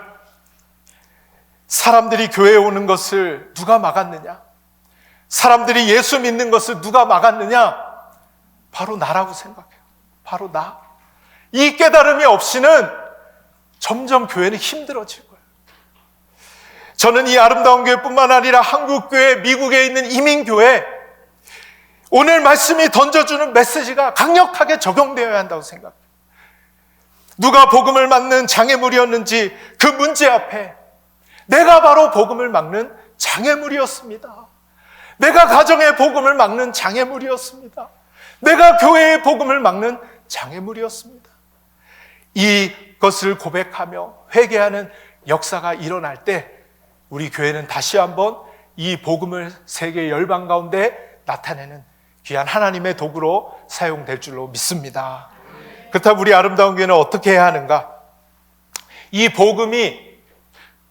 사람들이 교회에 오는 것을 누가 막았느냐? 사람들이 예수 믿는 것을 누가 막았느냐? 바로 나라고 생각해요. 바로 나. 이 깨달음이 없이는 점점 교회는 힘들어질 거예요. 저는 이 아름다운 교회뿐만 아니라 한국교회, 미국에 있는 이민교회, 오늘 말씀이 던져주는 메시지가 강력하게 적용되어야 한다고 생각해요. 누가 복음을 막는 장애물이었는지 그 문제 앞에 내가 바로 복음을 막는 장애물이었습니다. 내가 가정의 복음을 막는 장애물이었습니다. 내가 교회의 복음을 막는 장애물이었습니다. 이것을 고백하며 회개하는 역사가 일어날 때 우리 교회는 다시 한번 이 복음을 세계 열방 가운데 나타내는 귀한 하나님의 도구로 사용될 줄로 믿습니다. 그렇다면 우리 아름다운 교회는 어떻게 해야 하는가? 이 복음이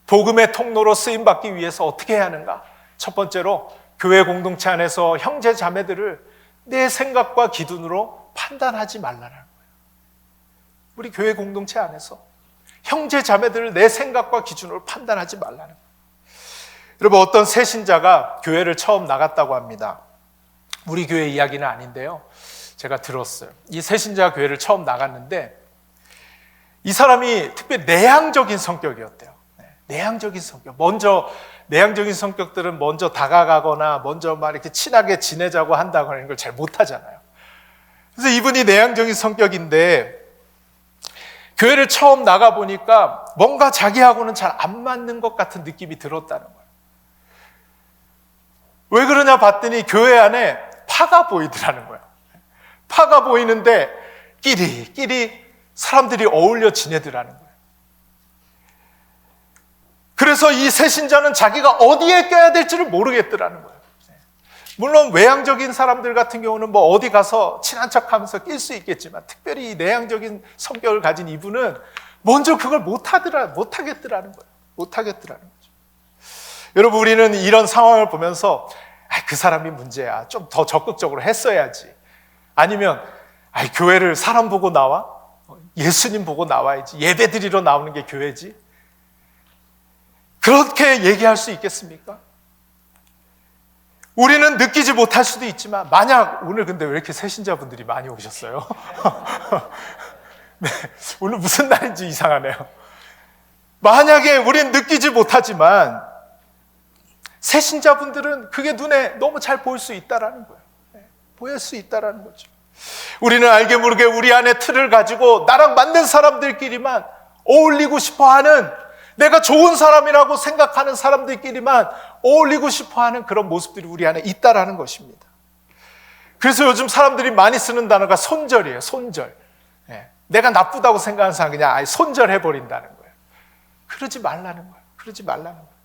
복음의 통로로 쓰임받기 위해서 어떻게 해야 하는가? 첫 번째로 교회 공동체 안에서 형제 자매들을 내 생각과 기준으로 판단하지 말라는 거예요. 우리 교회 공동체 안에서 형제 자매들을 내 생각과 기준으로 판단하지 말라는 거예요. 여러분, 어떤 새신자가 교회를 처음 나갔다고 합니다. 우리 교회 이야기는 아닌데요, 제가 들었어요. 이 새신자가 교회를 처음 나갔는데 이 사람이 특별히 내향적인 성격이었대요. 내향적인 성격. 먼저 내향적인 성격들은 먼저 다가가거나 먼저 막 이렇게 친하게 지내자고 한다거나 이런 걸 잘 못하잖아요. 그래서 이분이 내향적인 성격인데 교회를 처음 나가보니까 뭔가 자기하고는 잘 안 맞는 것 같은 느낌이 들었다는 거예요. 왜 그러냐 봤더니 교회 안에 파가 보이더라는 거예요. 파가 보이는데 끼리끼리 사람들이 어울려 지내더라는 거예요. 그래서 이 새신자는 자기가 어디에 껴야 될지를 모르겠더라는 거예요. 물론 외향적인 사람들 같은 경우는 뭐 어디 가서 친한 척하면서 낄 수 있겠지만 특별히 이 내향적인 성격을 가진 이분은 먼저 그걸 못하겠더라는 거예요. 못하겠더라는 거죠. 여러분, 우리는 이런 상황을 보면서 그 사람이 문제야, 좀 더 적극적으로 했어야지, 아니면 교회를 사람 보고 나와? 예수님 보고 나와야지, 예배 드리러 나오는 게 교회지, 그렇게 얘기할 수 있겠습니까? 우리는 느끼지 못할 수도 있지만, 만약 오늘 근데 왜 이렇게 새신자분들이 많이 오셨어요? 네, 오늘 무슨 날인지 이상하네요. 만약에 우린 느끼지 못하지만 새신자분들은 그게 눈에 너무 잘 보일 수 있다라는 거예요. 네, 보일 수 있다라는 거죠. 우리는 알게 모르게 우리 안에 틀을 가지고 나랑 맞는 사람들끼리만 어울리고 싶어하는, 내가 좋은 사람이라고 생각하는 사람들끼리만 어울리고 싶어하는 그런 모습들이 우리 안에 있다라는 것입니다. 그래서 요즘 사람들이 많이 쓰는 단어가 손절이에요. 손절. 네. 내가 나쁘다고 생각하는 사람 그냥 아예 손절해버린다는 거예요. 그러지 말라는 거예요. 그러지 말라는 거예요.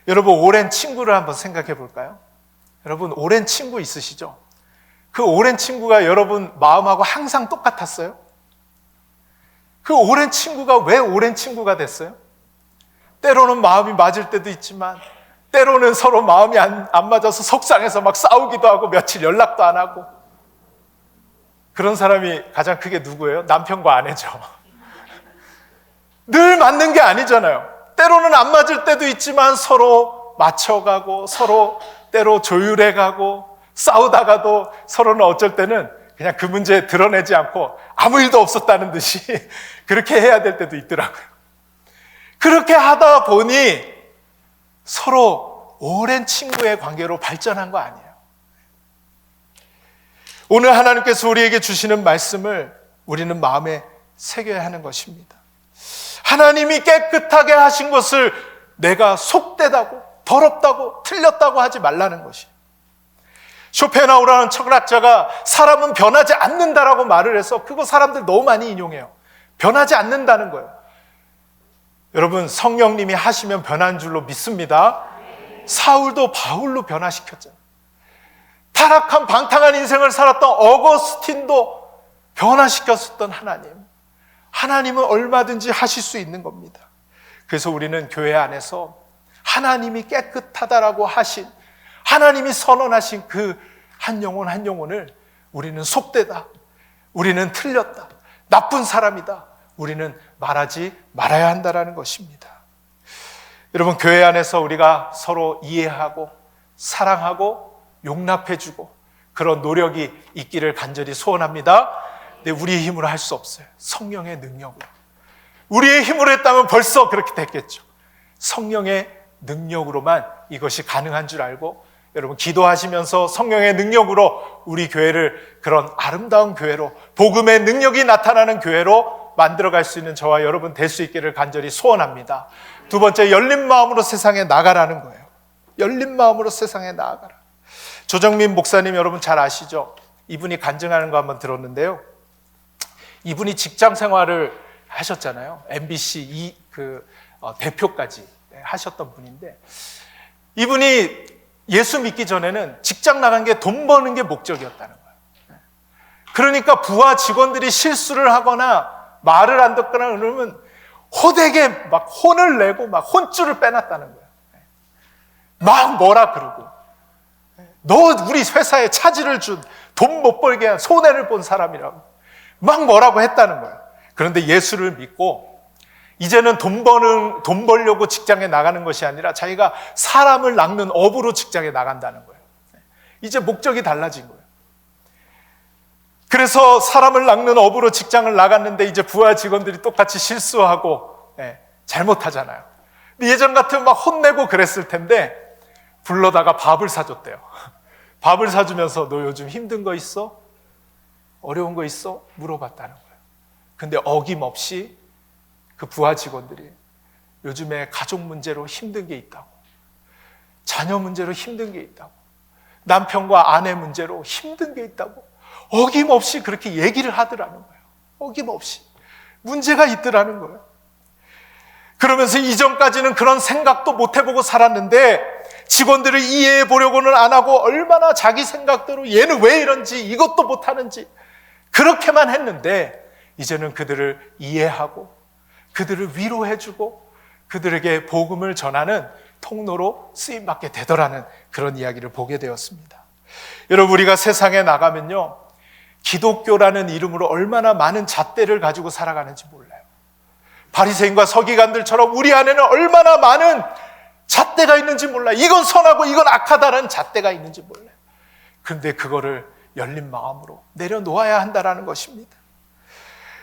여러분, 오랜 친구를 한번 생각해 볼까요? 여러분, 오랜 친구 있으시죠? 그 오랜 친구가 여러분 마음하고 항상 똑같았어요? 그 오랜 친구가 왜 오랜 친구가 됐어요? 때로는 마음이 맞을 때도 있지만 때로는 서로 마음이 안 맞아서 속상해서 막 싸우기도 하고 며칠 연락도 안 하고. 그런 사람이 가장 크게 누구예요? 남편과 아내죠. 늘 맞는 게 아니잖아요. 때로는 안 맞을 때도 있지만 서로 맞춰가고 서로 때로 조율해가고 싸우다가도 서로는 어쩔 때는 그냥 그 문제 드러내지 않고 아무 일도 없었다는 듯이 그렇게 해야 될 때도 있더라고요. 그렇게 하다 보니 서로 오랜 친구의 관계로 발전한 거 아니에요. 오늘 하나님께서 우리에게 주시는 말씀을 우리는 마음에 새겨야 하는 것입니다. 하나님이 깨끗하게 하신 것을 내가 속되다고, 더럽다고, 틀렸다고 하지 말라는 것이. 쇼펜하우라는 철학자가 사람은 변하지 않는다라고 말을 해서 그거 사람들 너무 많이 인용해요. 변하지 않는다는 거예요. 여러분, 성령님이 하시면 변한 줄로 믿습니다. 사울도 바울로 변화시켰잖아요. 타락한 방탕한 인생을 살았던 어거스틴도 변화시켰었던 하나님. 하나님은 얼마든지 하실 수 있는 겁니다. 그래서 우리는 교회 안에서 하나님이 깨끗하다라고 하신, 하나님이 선언하신 그 한 영혼 한 영혼을 우리는 속되다, 우리는 틀렸다, 나쁜 사람이다, 우리는 말하지 말아야 한다라는 것입니다. 여러분, 교회 안에서 우리가 서로 이해하고 사랑하고 용납해주고 그런 노력이 있기를 간절히 소원합니다. 근데 우리의 힘으로 할 수 없어요. 성령의 능력으로. 우리의 힘으로 했다면 벌써 그렇게 됐겠죠. 성령의 능력으로만 이것이 가능한 줄 알고, 여러분, 기도하시면서 성령의 능력으로 우리 교회를 그런 아름다운 교회로, 복음의 능력이 나타나는 교회로 만들어갈 수 있는 저와 여러분 될 수 있기를 간절히 소원합니다. 두 번째, 열린 마음으로 세상에 나가라는 거예요. 열린 마음으로 세상에 나아가라. 조정민 목사님 여러분 잘 아시죠? 이분이 간증하는 거 한번 들었는데요. 이분이 직장 생활을 하셨잖아요. MBC 대표까지 하셨던 분인데, 이분이 예수 믿기 전에는 직장 나간 게 돈 버는 게 목적이었다는 거예요. 그러니까 부하 직원들이 실수를 하거나 말을 안 듣거나 그러면 호되게 막 혼을 내고 막 혼줄을 빼놨다는 거예요. 막 뭐라 그러고, 너 우리 회사에 차질을 준, 돈 못 벌게 한, 손해를 본 사람이라고 막 뭐라고 했다는 거예요. 그런데 예수를 믿고 이제는 돈 벌려고 직장에 나가는 것이 아니라 자기가 사람을 낚는 업으로 직장에 나간다는 거예요. 이제 목적이 달라진 거예요. 그래서 사람을 낚는 업으로 직장을 나갔는데 이제 부하 직원들이 똑같이 실수하고 잘못하잖아요. 예전 같으면 막 혼내고 그랬을 텐데 불러다가 밥을 사줬대요. 밥을 사주면서 너 요즘 힘든 거 있어? 어려운 거 있어? 물어봤다는 거예요. 근데 어김없이 그 부하 직원들이 요즘에 가족 문제로 힘든 게 있다고, 자녀 문제로 힘든 게 있다고, 남편과 아내 문제로 힘든 게 있다고 어김없이 그렇게 얘기를 하더라는 거예요. 어김없이 문제가 있더라는 거예요. 그러면서 이전까지는 그런 생각도 못 해보고 살았는데 직원들을 이해해 보려고는 안 하고 얼마나 자기 생각대로 얘는 왜 이런지 이것도 못하는지 그렇게만 했는데 이제는 그들을 이해하고 그들을 위로해주고 그들에게 복음을 전하는 통로로 쓰임받게 되더라는 그런 이야기를 보게 되었습니다. 여러분, 우리가 세상에 나가면요, 기독교라는 이름으로 얼마나 많은 잣대를 가지고 살아가는지 몰라요. 바리새인과 서기관들처럼 우리 안에는 얼마나 많은 잣대가 있는지 몰라요. 이건 선하고 이건 악하다는 잣대가 있는지 몰라요. 그런데 그거를 열린 마음으로 내려놓아야 한다는 것입니다.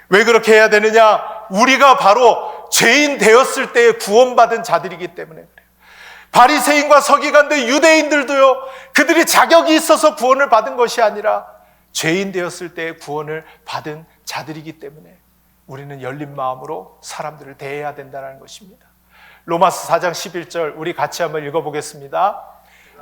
왜 그렇게 해야 되느냐? 우리가 바로 죄인 되었을 때에 구원받은 자들이기 때문에 그래요. 바리새인과 서기관들, 유대인들도요, 그들이 자격이 있어서 구원을 받은 것이 아니라 죄인 되었을 때에 구원을 받은 자들이기 때문에 우리는 열린 마음으로 사람들을 대해야 된다는 것입니다. 로마서 4장 11절 우리 같이 한번 읽어보겠습니다.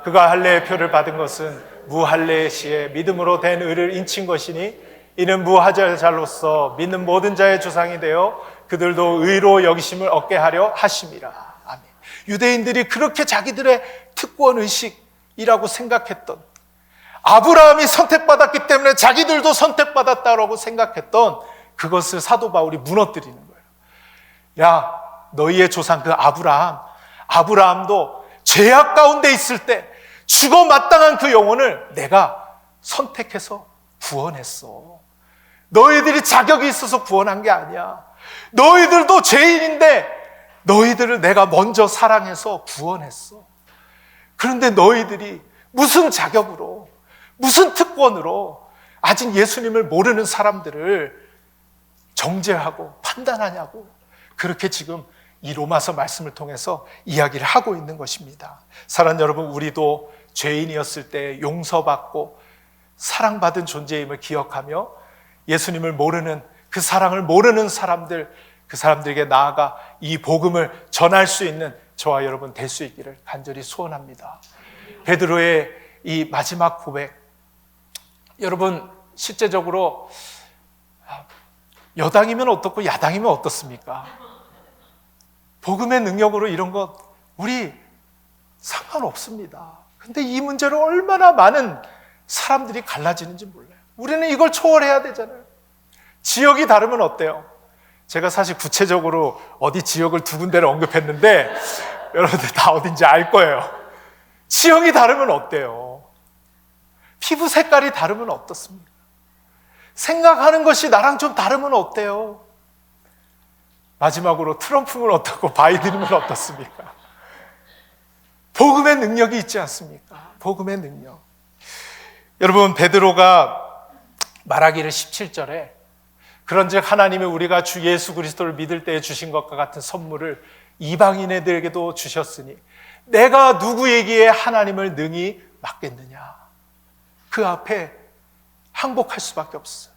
그가 할례의 표를 받은 것은 무할례의 시에 믿음으로 된 의를 인친 것이니 이는 무하자로서 믿는 모든 자의 조상이 되어 그들도 의로 여기심을 얻게 하려 하심이라. 아멘. 유대인들이 그렇게 자기들의 특권의식이라고 생각했던, 아브라함이 선택받았기 때문에 자기들도 선택받았다라고 생각했던 그것을 사도 바울이 무너뜨리는 거예요. 야, 너희의 조상 그 아브라함도 죄악 가운데 있을 때 죽어 마땅한 그 영혼을 내가 선택해서 구원했어. 너희들이 자격이 있어서 구원한 게 아니야. 너희들도 죄인인데 너희들을 내가 먼저 사랑해서 구원했어. 그런데 너희들이 무슨 자격으로, 무슨 특권으로 아직 예수님을 모르는 사람들을 정죄하고 판단하냐고, 그렇게 지금 이 로마서 말씀을 통해서 이야기를 하고 있는 것입니다. 사랑하는 여러분, 우리도 죄인이었을 때 용서받고 사랑받은 존재임을 기억하며 예수님을 모르는, 그 사랑을 모르는 사람들, 그 사람들에게 나아가 이 복음을 전할 수 있는 저와 여러분 될 수 있기를 간절히 소원합니다. 베드로의 이 마지막 고백, 여러분 실제적으로 여당이면 어떻고 야당이면 어떻습니까? 복음의 능력으로 이런 것 우리 상관없습니다. 근데 이 문제로 얼마나 많은 사람들이 갈라지는지 몰라요. 우리는 이걸 초월해야 되잖아요. 지역이 다르면 어때요? 제가 사실 구체적으로 어디 지역을 두 군데를 언급했는데 여러분들 다 어딘지 알 거예요. 지역이 다르면 어때요? 피부 색깔이 다르면 어떻습니까? 생각하는 것이 나랑 좀 다르면 어때요? 마지막으로 트럼프는 어떻고 바이든이면 어떻습니까? 복음의 능력이 있지 않습니까? 복음의 능력. 여러분, 베드로가 말하기를 17절에 그런즉 하나님이 우리가 주 예수 그리스도를 믿을 때에 주신 것과 같은 선물을 이방인들에게도 주셨으니 내가 누구에게 하나님을 능히 맡겠느냐. 그 앞에 항복할 수밖에 없어요.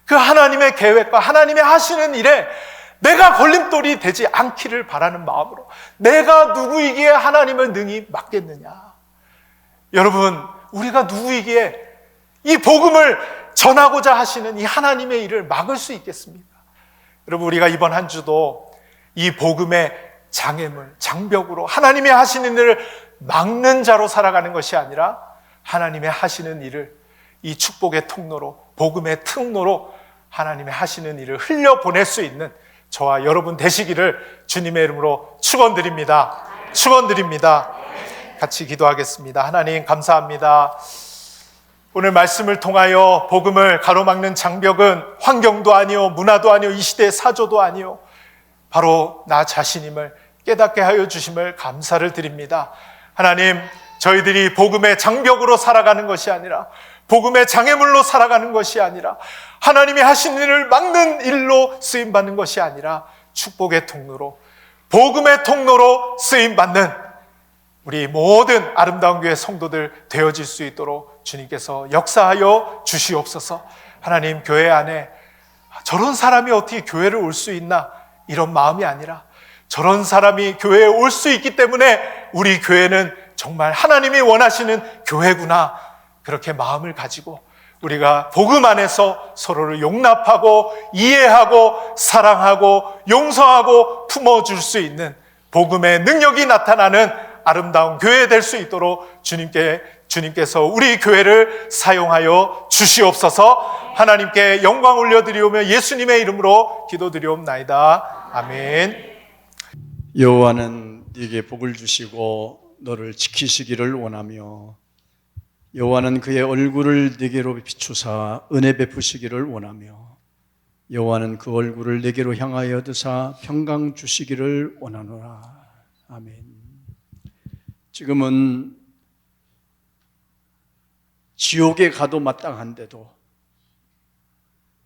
그 하나님의 계획과 하나님의 하시는 일에 내가 걸림돌이 되지 않기를 바라는 마음으로 내가 누구이기에 하나님을 능히 맡겠느냐. 여러분, 우리가 누구이기에 이 복음을 전하고자 하시는 이 하나님의 일을 막을 수 있겠습니까? 여러분, 우리가 이번 한 주도 이 복음의 장애물, 장벽으로 하나님의 하시는 일을 막는 자로 살아가는 것이 아니라 하나님의 하시는 일을 이 축복의 통로로, 복음의 통로로 하나님의 하시는 일을 흘려보낼 수 있는 저와 여러분 되시기를 주님의 이름으로 축원드립니다. 축원드립니다. 같이 기도하겠습니다. 하나님 감사합니다. 오늘 말씀을 통하여 복음을 가로막는 장벽은 환경도 아니요, 문화도 아니요, 이 시대의 사조도 아니요, 바로 나 자신임을 깨닫게 하여 주심을 감사를 드립니다. 하나님, 저희들이 복음의 장벽으로 살아가는 것이 아니라, 복음의 장애물로 살아가는 것이 아니라, 하나님이 하신 일을 막는 일로 쓰임받는 것이 아니라 축복의 통로로, 복음의 통로로 쓰임받는 우리 모든 아름다운 교회 성도들 되어질 수 있도록 주님께서 역사하여 주시옵소서. 하나님, 교회 안에 저런 사람이 어떻게 교회를 올 수 있나 이런 마음이 아니라 저런 사람이 교회에 올 수 있기 때문에 우리 교회는 정말 하나님이 원하시는 교회구나, 그렇게 마음을 가지고 우리가 복음 안에서 서로를 용납하고 이해하고 사랑하고 용서하고 품어줄 수 있는 복음의 능력이 나타나는 아름다운 교회 될 수 있도록 주님께서 우리 교회를 사용하여 주시옵소서. 하나님께 영광 올려드리오며 예수님의 이름으로 기도드리옵나이다. 아멘. 여호와는 네게 복을 주시고 너를 지키시기를 원하며 여호와는 그의 얼굴을 네게로 비추사 은혜 베푸시기를 원하며 여호와는 그 얼굴을 네게로 향하여 드사 평강 주시기를 원하노라. 아멘. 지금은 지옥에 가도 마땅한데도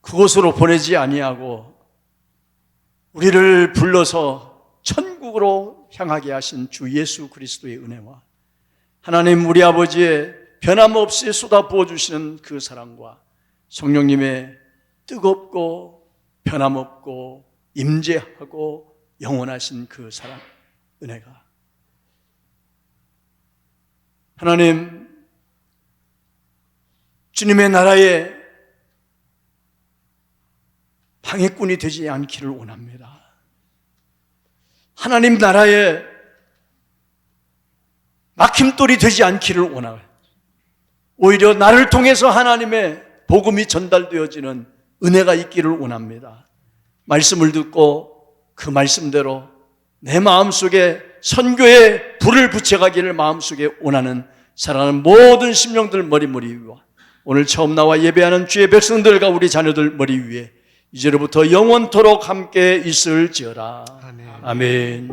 그곳으로 보내지 아니하고 우리를 불러서 천국으로 향하게 하신 주 예수 그리스도의 은혜와 하나님 우리 아버지의 변함없이 쏟아 부어주시는 그 사랑과 성령님의 뜨겁고 변함없고 임재하고 영원하신 그 사랑, 은혜가 하나님 주님의 나라의 방해꾼이 되지 않기를 원합니다. 하나님 나라의 막힘돌이 되지 않기를 원합니다. 오히려 나를 통해서 하나님의 복음이 전달되어지는 은혜가 있기를 원합니다. 말씀을 듣고 그 말씀대로 내 마음속에 선교의 불을 붙여가기를 마음속에 원하는 사랑하는 모든 심령들 머리 위와 오늘 처음 나와 예배하는 주의 백성들과 우리 자녀들 머리 위에 이제로부터 영원토록 함께 있을지어다. 아멘.